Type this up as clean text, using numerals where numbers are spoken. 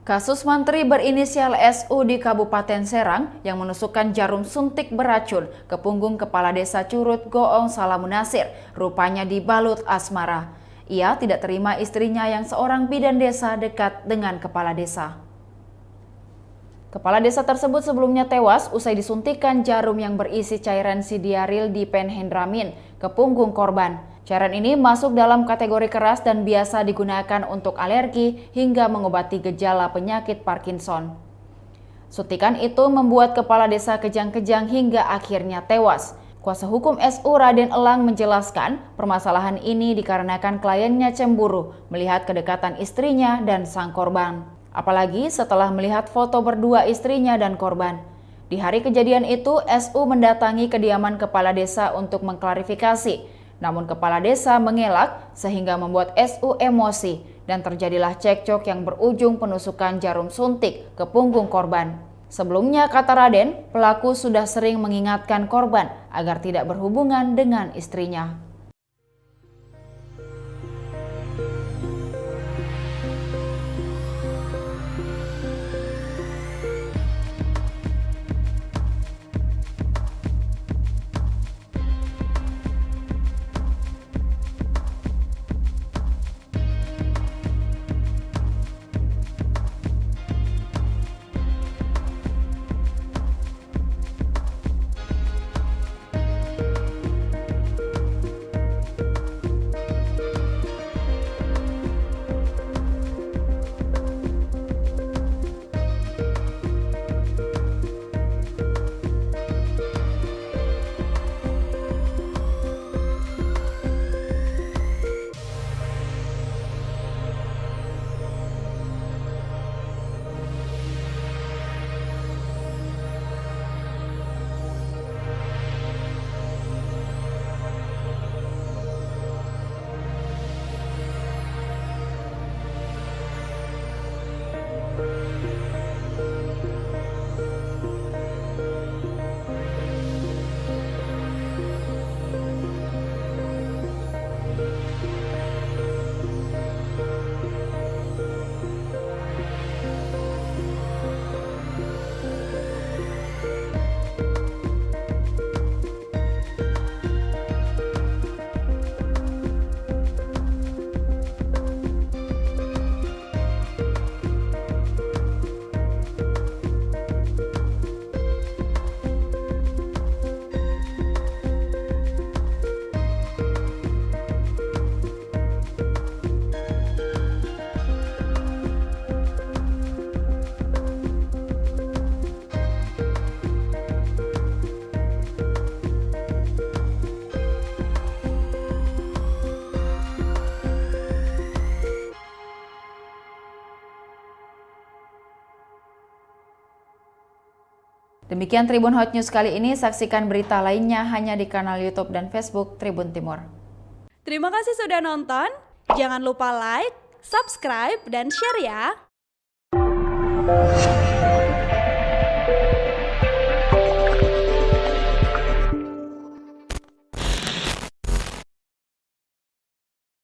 Kasus mantri berinisial SU di Kabupaten Serang yang menusukkan jarum suntik beracun ke punggung Kepala Desa Curut Goong Salamunasir rupanya dibalut asmara. Ia tidak terima istrinya yang seorang bidan desa dekat dengan Kepala Desa. Kepala desa tersebut sebelumnya tewas usai disuntikan jarum yang berisi cairan sidiaril diphenhendramin ke punggung korban. Cairan ini masuk dalam kategori keras dan biasa digunakan untuk alergi hingga mengobati gejala penyakit Parkinson. Suntikan itu membuat kepala desa kejang-kejang hingga akhirnya tewas. Kuasa hukum SU Raden Elang menjelaskan permasalahan ini dikarenakan kliennya cemburu melihat kedekatan istrinya dan sang korban. Apalagi setelah melihat foto berdua istrinya dan korban. Di hari kejadian itu, SU mendatangi kediaman kepala desa untuk mengklarifikasi. Namun kepala desa mengelak sehingga membuat SU emosi dan terjadilah cekcok yang berujung penusukan jarum suntik ke punggung korban. Sebelumnya, kata Raden, pelaku sudah sering mengingatkan korban agar tidak berhubungan dengan istrinya. Demikian Tribun Hot News kali ini, saksikan berita lainnya hanya di kanal YouTube dan Facebook Tribun Timur. Terima kasih sudah nonton, jangan lupa like, subscribe, dan share ya!